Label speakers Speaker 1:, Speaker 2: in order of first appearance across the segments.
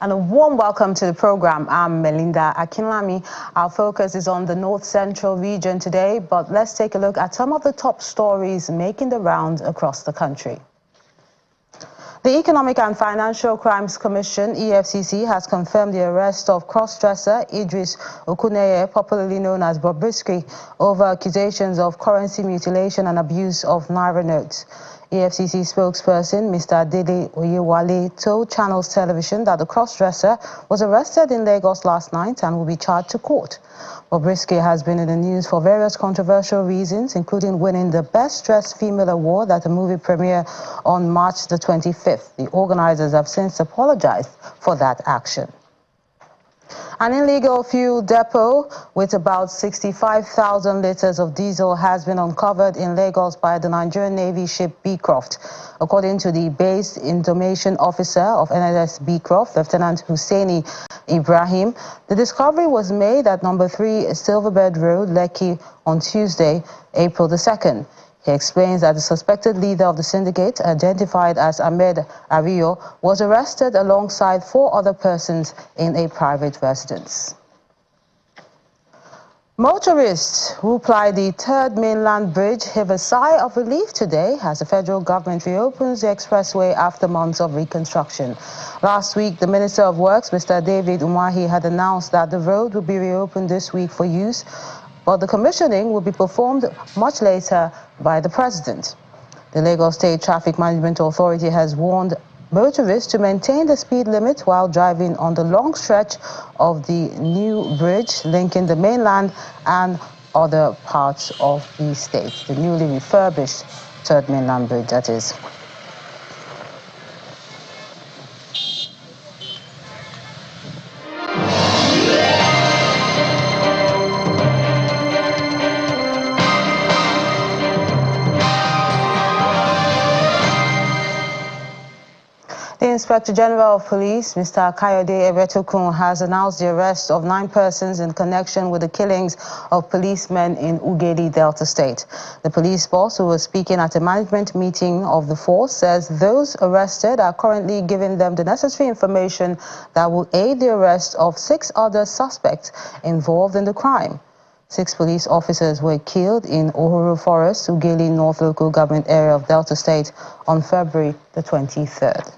Speaker 1: And a warm welcome to the program. I'm Melinda Akinlami. Our focus is on the North Central region today, but let's take a look at some of the top stories making the rounds across the country. The Economic and Financial Crimes Commission, EFCC, has confirmed the arrest of cross-dresser Idris Okuneye, popularly known as Bobrisky, over accusations of currency mutilation and abuse of naira notes. EFCC spokesperson Mr. Dele Oyewale told Channels Television that the cross-dresser was arrested in Lagos last night and will be charged to court. Bobrisky has been in the news for various controversial reasons, including winning the Best Dressed Female Award at the movie premiere on March the 25th. The organizers have since apologized for that action. An illegal fuel depot with about 65,000 litres of diesel has been uncovered in Lagos by the Nigerian Navy ship Beecroft. According to the base information officer of NSS Beecroft, Lieutenant Hussaini Ibrahim, the discovery was made at number 3 Silverbird Road, Lekki, on Tuesday, April the 2nd. He explains that the suspected leader of the syndicate, identified as Ahmed Ario, was arrested alongside 4 other persons in a private residence. Motorists who ply the 3rd Mainland Bridge heave a sigh of relief today as the federal government reopens the expressway after months of reconstruction. Last week, the Minister of Works, Mr. David Umahi, had announced that the road will be reopened this week for use, but the commissioning will be performed much later by the President. The Lagos State Traffic Management Authority has warned motorists to maintain the speed limit while driving on the long stretch of the new bridge linking the mainland and other parts of the state. The newly refurbished 3rd Mainland Bridge, that is. The Inspector General of Police, Mr. Kayode Eretokun, has announced the arrest of 9 persons in connection with the killings of policemen in Ughelli, Delta State. The police boss, who was speaking at a management meeting of the force, says those arrested are currently giving them the necessary information that will aid the arrest of 6 other suspects involved in the crime. 6 police officers were killed in Ohoro Forest, Ughelli North Local Government Area of Delta State on February the 23rd.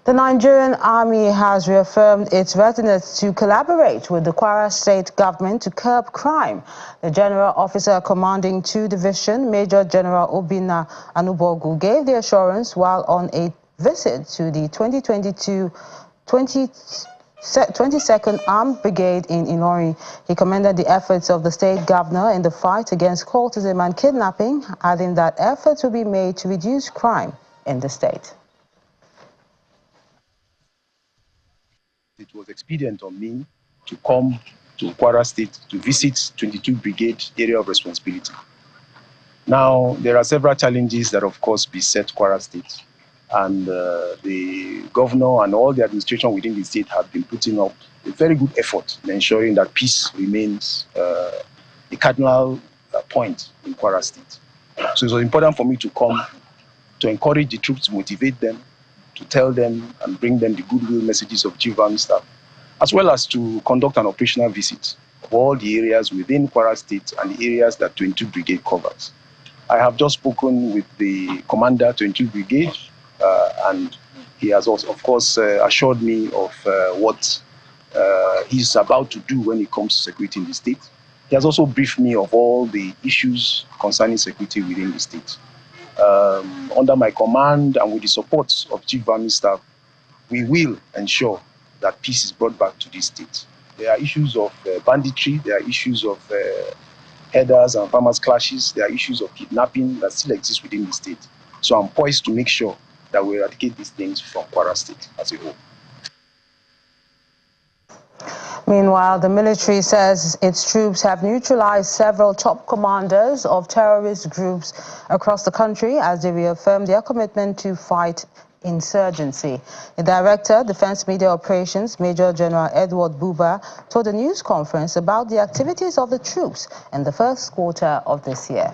Speaker 1: The Nigerian Army has reaffirmed its readiness to collaborate with the Kwara State government to curb crime. The General Officer commanding 2 Division, Major General Obinna Anubogu, gave the assurance while on a visit to the 22nd Armed Brigade in Ilori. He commended the efforts of the state governor in the fight against cultism and kidnapping, adding that efforts will be made to reduce crime in the state.
Speaker 2: It was expedient on me to come to Kwara State to visit 22 Brigade area of responsibility. Now, there are several challenges that, of course, beset Kwara State. And the governor and all the administration within the state have been putting up a very good effort in ensuring that peace remains the cardinal point in Kwara State. So it was important for me to come to encourage the troops, to motivate them, to tell them and bring them the goodwill messages of Chief Army Staff, as well as to conduct an operational visit of all the areas within Kwara State and the areas that 22 Brigade covers. I have just spoken with the commander, 22 Brigade, and he has also, of course, assured me of what he's about to do when it comes to security in the state. He has also briefed me of all the issues concerning security within the state. Under my command and with the support of Chief Army Staff, we will ensure that peace is brought back to this state. There are issues of banditry, there are issues of herders and farmers clashes, there are issues of kidnapping that still exist within the state. So I'm poised to make sure that we eradicate these things from Kwara State as a whole.
Speaker 1: Meanwhile, the military says its troops have neutralized several top commanders of terrorist groups across the country as they reaffirm their commitment to fight insurgency. The Director, Defense Media Operations, Major General Edward Buba, told a news conference about the activities of the troops in the first quarter of this year.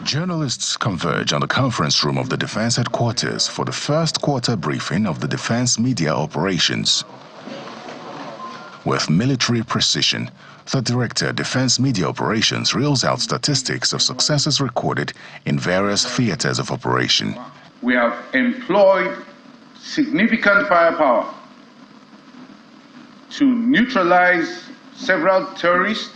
Speaker 3: Journalists converge on the conference room of the Defense Headquarters for the first quarter briefing of the Defense Media Operations. With military precision, the Director of Defense Media Operations reels out statistics of successes recorded in various theaters of operation.
Speaker 4: We have employed significant firepower to neutralize several terrorists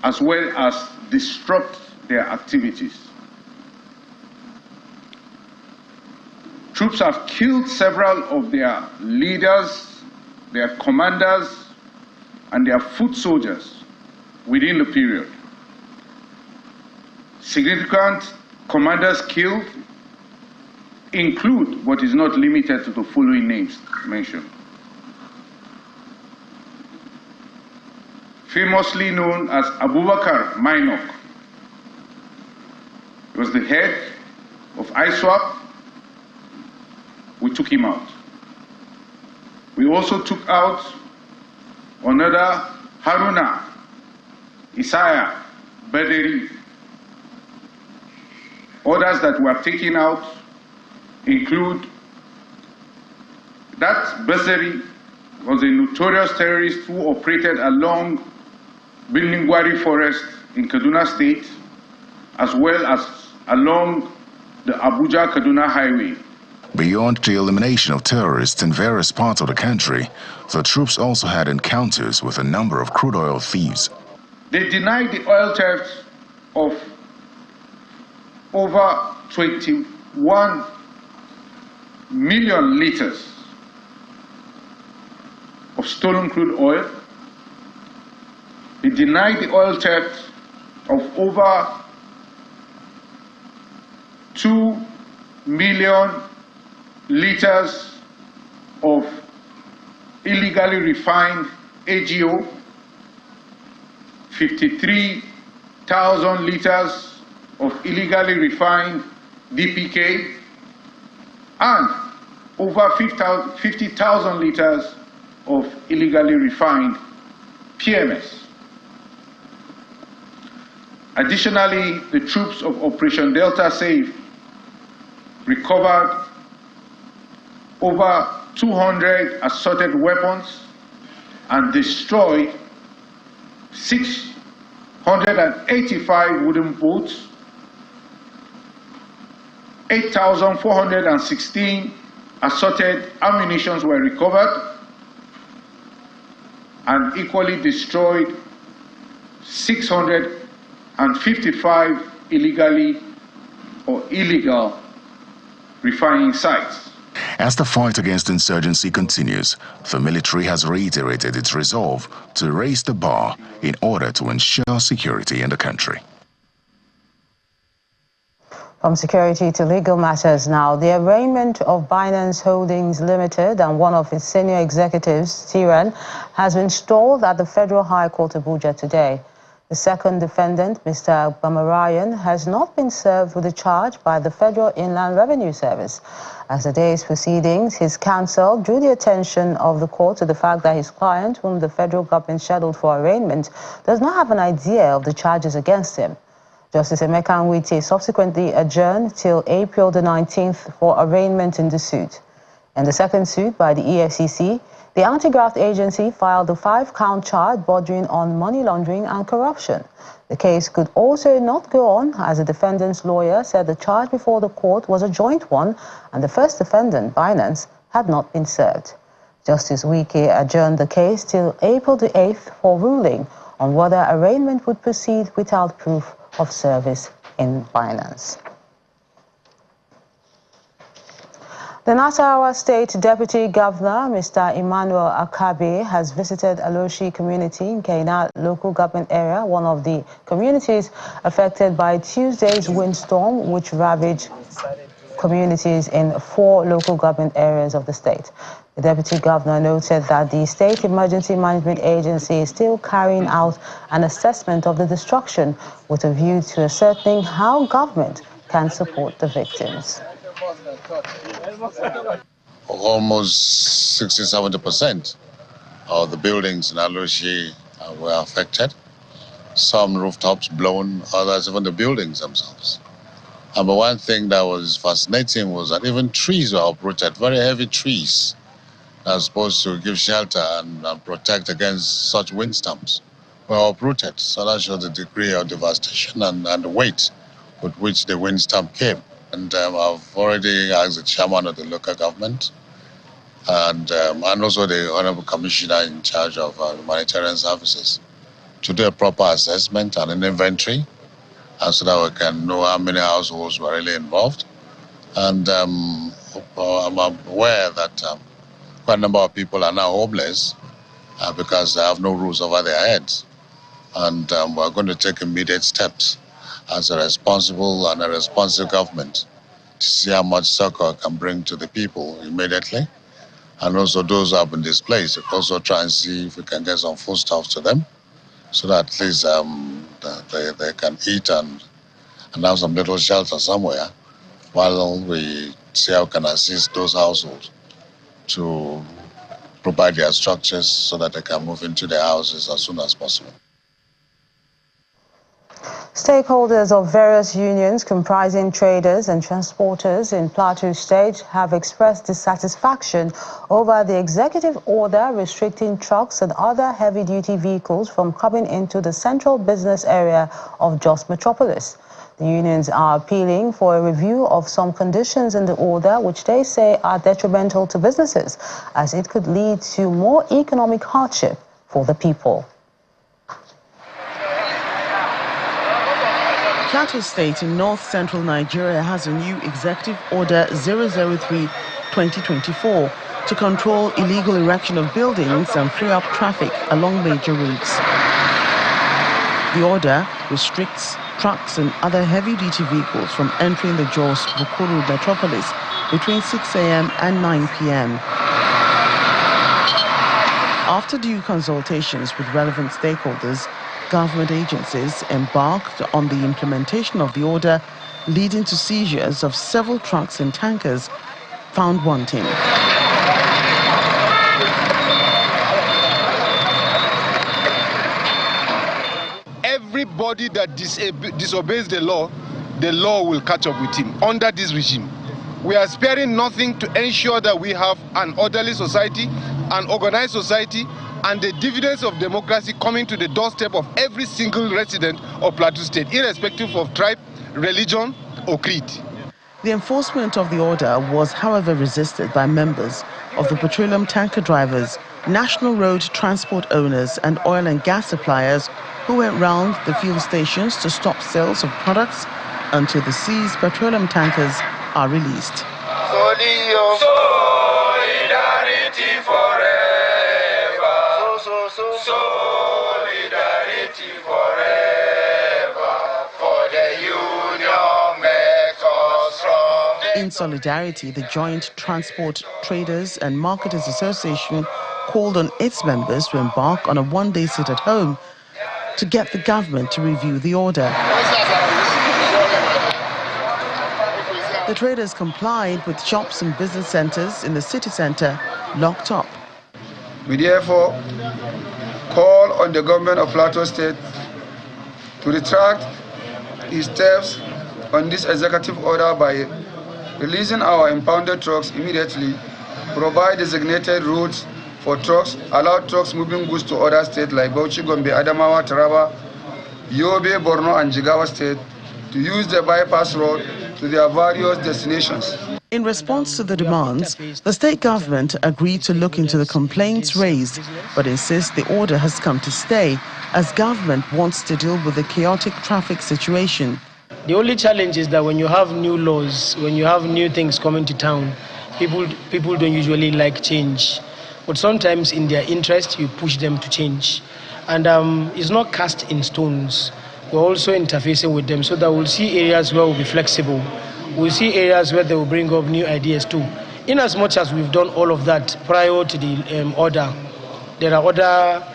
Speaker 4: as well as disrupt their activities. Troops have killed several of their leaders, their commanders, and their foot soldiers within the period. Significant commanders killed include, but is not limited to, the following names mentioned. Famously known as Abubakar Mainok. He was the head of ISWAP. We took him out. We also took out another Haruna Isaiah Baderi. Others that were taken out include that Baderi was a notorious terrorist who operated along Bilningwari Forest in Kaduna State, as well as along the Abuja-Kaduna Highway.
Speaker 3: Beyond the elimination of terrorists in various parts of the country, the troops also had encounters with a number of crude oil thieves.
Speaker 4: They denied the oil theft of over 21 million liters of stolen crude oil. They denied the oil theft of over 2 million liters of illegally refined AGO, 53,000 liters of illegally refined DPK, and over 50,000 liters of illegally refined PMS. Additionally, the troops of Operation Delta Safe recovered over 200 assorted weapons and destroyed 685 wooden boats, 8,416 assorted ammunitions were recovered, and equally destroyed 655 illegally or illegal refining sites.
Speaker 3: As the fight against insurgency continues, the military has reiterated its resolve to raise the bar in order to ensure security in the country.
Speaker 1: From security to legal matters now, the arraignment of Binance Holdings Limited and one of its senior executives, Tiran, has been stalled at the Federal High Court Abuja today. The second defendant, Mr. Bamarayan, has not been served with a charge by the Federal Inland Revenue Service. As the day's proceedings, his counsel drew the attention of the court to the fact that his client, whom the federal government scheduled for arraignment, does not have an idea of the charges against him. Justice Emeka Nwite subsequently adjourned till April the 19th for arraignment in the suit. In the second suit by the EFCC, the anti-graft agency filed a 5-count charge bordering on money laundering and corruption. The case could also not go on, as the defendant's lawyer said the charge before the court was a joint one and the first defendant, Binance, had not been served. Justice Wike adjourned the case till April the 8th for ruling on whether arraignment would proceed without proof of service in Binance. The Nasarawa State Deputy Governor, Mr. Emmanuel Akabe, has visited Aloshi community in Kaina local government area, one of the communities affected by Tuesday's windstorm, which ravaged communities in 4 local government areas of the state. The Deputy Governor noted that the State Emergency Management Agency is still carrying out an assessment of the destruction with a view to ascertaining how government can support the victims.
Speaker 5: Almost 60–70% of the buildings in Aloshi were affected. some rooftops blown, others, even the buildings themselves. But one thing that was fascinating was that even trees were uprooted, very heavy trees that are supposed to give shelter and protect against such windstorms were uprooted. So that shows the degree of devastation and the weight with which the windstorm came. And I've already asked the chairman of the local government and also the Honorable Commissioner in charge of humanitarian services to do a proper assessment and an inventory, and so that we can know how many households were really involved. And I'm aware that quite a number of people are now homeless because they have no roofs over their heads. And we're going to take immediate steps as a responsible and a responsive government to see how much succor can bring to the people immediately. And also those who have been displaced, also try and see if we can get some foodstuffs to them, so that at least they can eat and have some little shelter somewhere, while we see how we can assist those households to provide their structures so that they can move into their houses as soon as possible.
Speaker 1: Stakeholders of various unions comprising traders and transporters in Plateau State have expressed dissatisfaction over the executive order restricting trucks and other heavy-duty vehicles from coming into the central business area of Jos Metropolis. The unions are appealing for a review of some conditions in the order which they say are detrimental to businesses, as it could lead to more economic hardship for the people.
Speaker 6: Plateau State in north-central Nigeria has a new Executive Order 003/2024 to control illegal erection of buildings and free up traffic along major routes. The order restricts trucks and other heavy-duty vehicles from entering the Jos Metropolis between 6 a.m. and 9 p.m. After due consultations with relevant stakeholders, government agencies embarked on the implementation of the order, leading to seizures of several trucks and tankers found wanting.
Speaker 7: Everybody that disobeys the law will catch up with him under this regime. We are sparing nothing to ensure that we have an orderly society, an organized society, and the dividends of democracy coming to the doorstep of every single resident of Plateau State, irrespective of tribe, religion, or creed.
Speaker 6: The enforcement of the order was, however, resisted by members of the petroleum tanker drivers, national road transport owners, and oil and gas suppliers who went round the fuel stations to stop sales of products until the seized petroleum tankers are released.
Speaker 8: Solidarity forever. Solidarity forever. For the union makes us strong.
Speaker 6: In solidarity, the Joint Transport Traders and Marketers Association called on its members to embark on a one-day sit-at-home to get the government to review the order. The traders complied with shops and business centres in the city centre locked up.
Speaker 9: We therefore call on the government of Plateau State to retract its steps on this executive order by releasing our impounded trucks immediately, provide designated routes for trucks, allow trucks moving goods to other states like Bauchi, Gombe, Adamawa, Taraba, Yobe, Borno, and Jigawa State to use the bypass road to their various destinations.
Speaker 6: In response to the demands, the state government agreed to look into the complaints raised, but insists the order has come to stay as government wants to deal with the chaotic traffic situation.
Speaker 10: The only challenge is that when you have new laws, when you have new things coming to town, people don't usually like change. But sometimes in their interest, you push them to change. And it's not cast in stones. We're also interfacing with them so that we'll see areas where we'll be flexible. We'll see areas where they will bring up new ideas too. In as much as we've done all of that prior to the order, there are other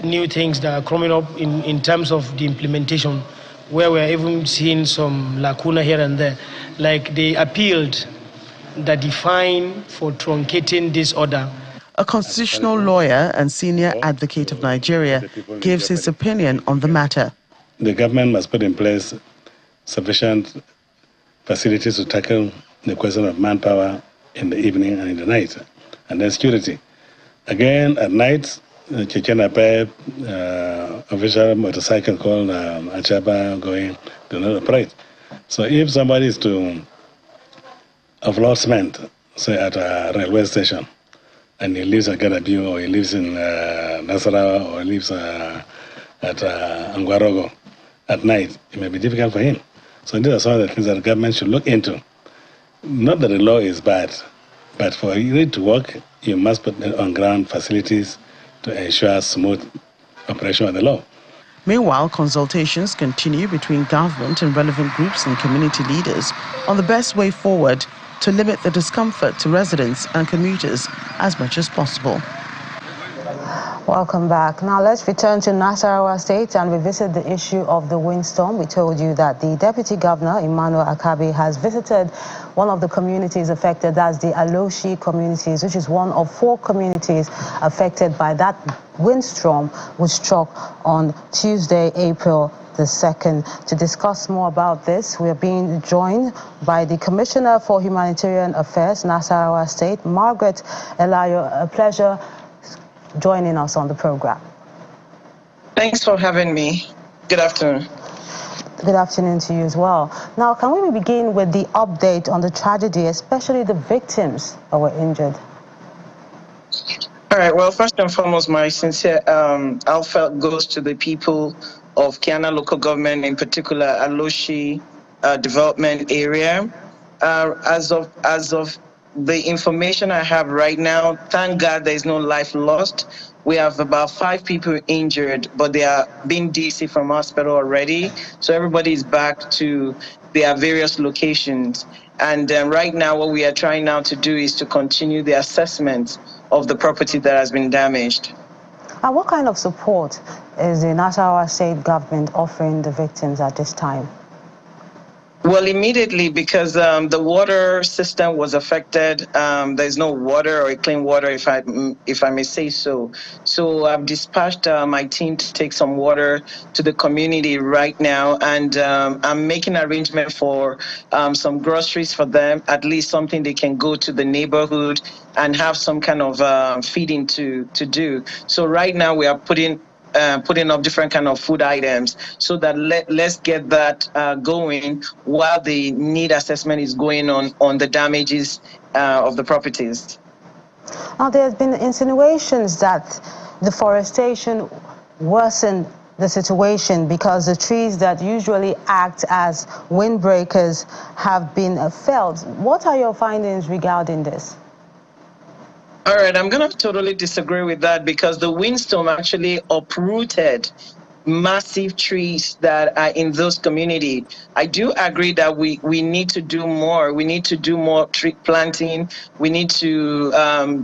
Speaker 10: new things that are coming up in terms of the implementation, where we're even seeing some lacuna here and there. Like they appealed that the fine for truncating this order.
Speaker 6: A constitutional lawyer and senior advocate of Nigeria gives his opinion on the matter.
Speaker 11: The government must put in place sufficient facilities to tackle the question of manpower in the evening and in the night, and then security. Again, at night, Chechena official motorcycle called Achaba going to not operate. So if somebody is of lodgement, say at a railway station, and he lives at Gadabu, or he lives in Nasarawa, or he lives at Angwarogo at night, it may be difficult for him. So these are some of the things that the government should look into. Not that the law is bad, but for you to work, you must put on ground facilities to ensure smooth operation of the law.
Speaker 6: Meanwhile, consultations continue between government and relevant groups and community leaders on the best way forward to limit the discomfort to residents and commuters as much as possible.
Speaker 1: Welcome back. Now let's return to Nasarawa State and revisit the issue of the windstorm. We told you that the Deputy Governor, Emmanuel Akabi, has visited one of the communities affected, that's the Aloshi communities, which is one of 4 communities affected by that windstorm which struck on Tuesday, April the 2nd. To discuss more about this, we are being joined by the Commissioner for Humanitarian Affairs, Nasarawa State, Margaret Elayo. A pleasure joining us on the program.
Speaker 12: Thanks for having me. Good afternoon.
Speaker 1: Good afternoon to you as well. Now, can we begin with the update on the tragedy, especially the victims that were injured?
Speaker 12: All right. Well, first and foremost, my sincere heartfelt goes to the people of Kiana local government, in particular Aloshi development area. As of the information I have right now, thank God there is no life lost. We have about 5 people injured, but they are being DC from hospital already. So everybody is back to their various locations. And right now, what we are trying now to do is to continue the assessment of the property that has been damaged.
Speaker 1: And what kind of support is the Nasarawa State government offering the victims at this time?
Speaker 12: Well, immediately, because the water system was affected, there's no water or clean water, if I may say so. So I've dispatched my team to take some water to the community right now, and I'm making arrangement for some groceries for them, at least something they can go to the neighborhood and have some kind of feeding to do. So right now we are putting up different kind of food items so that let's get that going while the need assessment is going on the damages of the properties.
Speaker 1: Now, there's been insinuations that deforestation worsened the situation because the trees that usually act as windbreakers have been felled. What are your findings regarding this?
Speaker 12: All right, I'm going to totally disagree with that because the windstorm actually uprooted massive trees that are in those communities. I do agree that we need to do more. We need to do more tree planting. We need to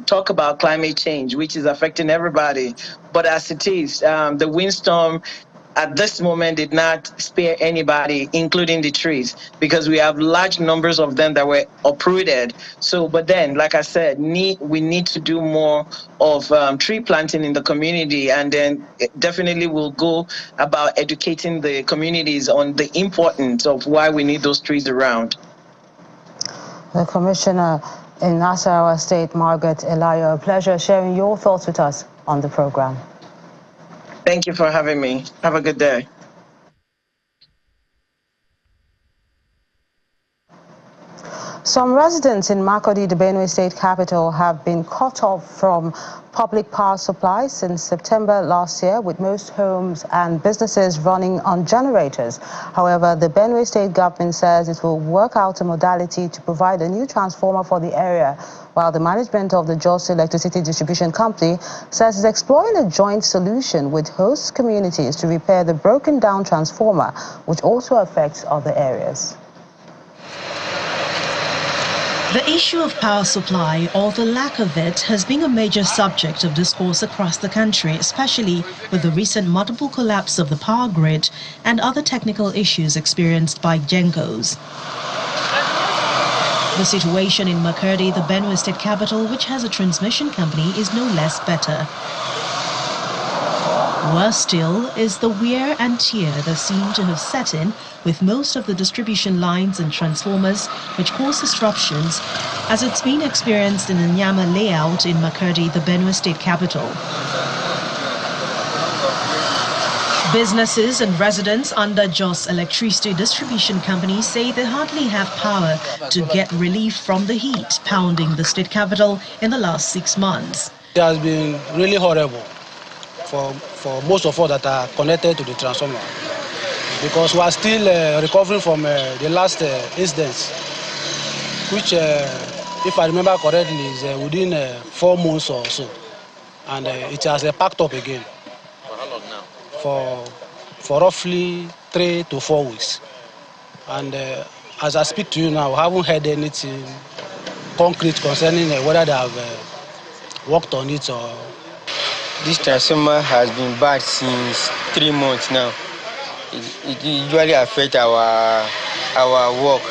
Speaker 12: talk about climate change, which is affecting everybody. But as it is, the windstorm at this moment did not spare anybody, including the trees, because we have large numbers of them that were uprooted. So, but then, like I said, we need to do more of tree planting in the community, and then it definitely will go about educating the communities on the importance of why we need those trees around.
Speaker 1: The Commissioner in Nasarawa State, Margaret Elayo, a pleasure sharing your thoughts with us on the program.
Speaker 12: Thank you for having me. Have a good day.
Speaker 1: Some residents in Makurdi, the Benue State capital, have been cut off from public power supply since September last year, with most homes and businesses running on generators. However, the Benue State government says it will work out a modality to provide a new transformer for the area, while the management of the Jos Electricity Distribution Company says it's exploring a joint solution with host communities to repair the broken down transformer, which also affects other areas.
Speaker 13: The issue of power supply, or the lack of it, has been a major subject of discourse across the country, especially with the recent multiple collapse of the power grid and other technical issues experienced by GENCOs. The situation in Makurdi, the Benue state capital, which has a transmission company, is no less better. Worse still is the wear and tear that seem to have set in with most of the distribution lines and transformers, which cause disruptions, as it's been experienced in the Nyama layout in Makurdi, the Benue state capital. Businesses and residents under Jos Electricity Distribution Company say they hardly have power to get relief from the heat pounding the state capital in the last 6 months.
Speaker 14: It has been really horrible for most of us that are connected to the transformer, because we are still recovering from the last incidents, which, if I remember correctly, is within 4 months or so, and it has packed up again. For how long now? For roughly 3 to 4 weeks. And as I speak to you now, I haven't heard anything concrete concerning whether they have worked on it or...
Speaker 15: This transformer has been bad since 3 months now. It usually affects our work.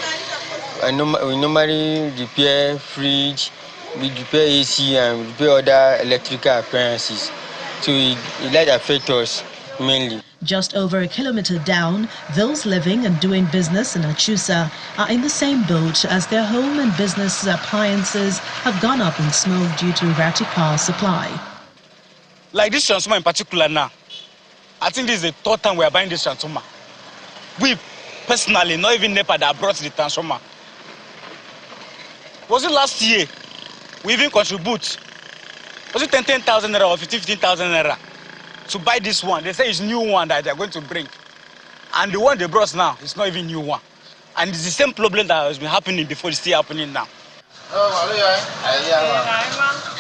Speaker 15: We normally repair fridge, we repair AC, and we repair other electrical appliances. So it might affect us mainly.
Speaker 13: Just over a kilometer down, those living and doing business in Achusa are in the same boat, as their home and business appliances have gone up in smoke due to erratic power supply.
Speaker 16: Like this transformer in particular now, I think this is the third time we are buying this transformer. We personally, not even NEPA, that brought the transformer. Was it last year? We even contribute. Was it 10,000 naira or 15,000 naira to buy this one? They say it's new one that they're going to bring. And the one they brought now is not even new one. And it's the same problem that has been happening before, it's still happening now.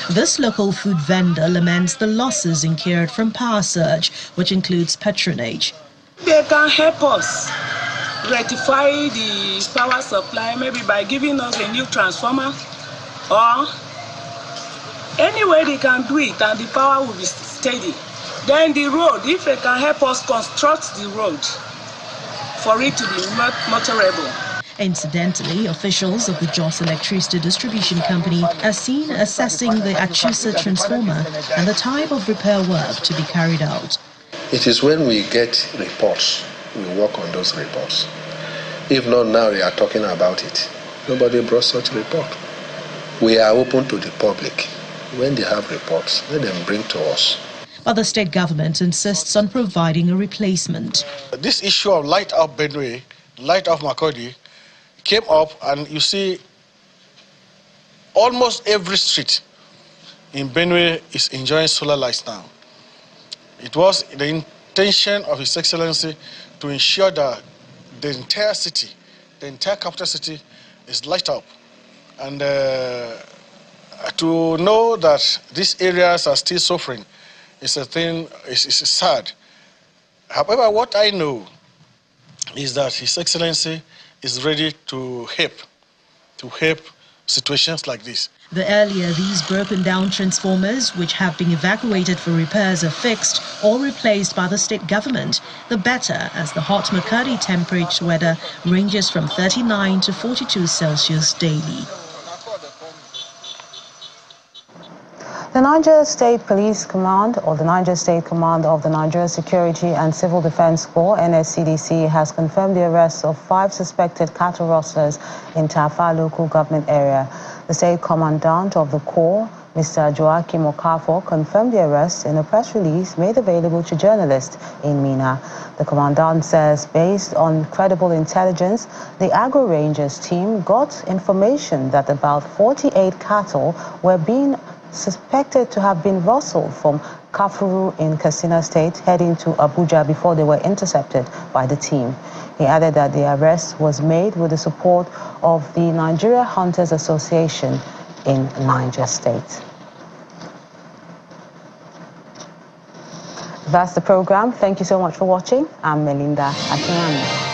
Speaker 13: This local food vendor laments the losses incurred from power surge, which includes patronage.
Speaker 17: They can help us rectify the power supply, maybe by giving us a new transformer, or any way they can do it, and the power will be steady. Then the road, if they can help us construct the road for it to be motorable.
Speaker 13: Incidentally, officials of the Jos Electricity Distribution Company are seen assessing the Achusa transformer and the type of repair work to be carried out.
Speaker 18: It is when we get reports, we work on those reports. If not now, we are talking about it. Nobody brought such report. We are open to the public. When they have reports, let them bring to us.
Speaker 13: But the state government insists on providing a replacement.
Speaker 14: This issue of light up Benue, light off Makurdi, came up, and you see almost every street in Benue is enjoying solar lights now. It was the intention of His Excellency to ensure that the entire city, the entire capital city, is light up. And to know that these areas are still suffering is a thing, is sad. However, what I know is that His Excellency is ready to help situations like this.
Speaker 13: The earlier these broken down transformers, which have been evacuated for repairs, are fixed or replaced by the state government, the better, as the hot Makurdi temperature weather ranges from 39 to 42 Celsius daily.
Speaker 1: The Niger State Police Command, or the Niger State Command of the Nigeria Security and Civil Defense Corps, NSCDC, has confirmed the arrest of 5 suspected cattle rustlers in Tafa local government area. The State Commandant of the Corps, Mr. Joachim Okafor, confirmed the arrest in a press release made available to journalists in Mina. The Commandant says, based on credible intelligence, the Agro Rangers team got information that about 48 cattle were being suspected to have been rustled from Kafuru in Katsina State heading to Abuja before they were intercepted by the team. He added that the arrest was made with the support of the Nigeria Hunters Association in Niger State. That's the program. Thank you so much for watching. I'm Melinda Akinami.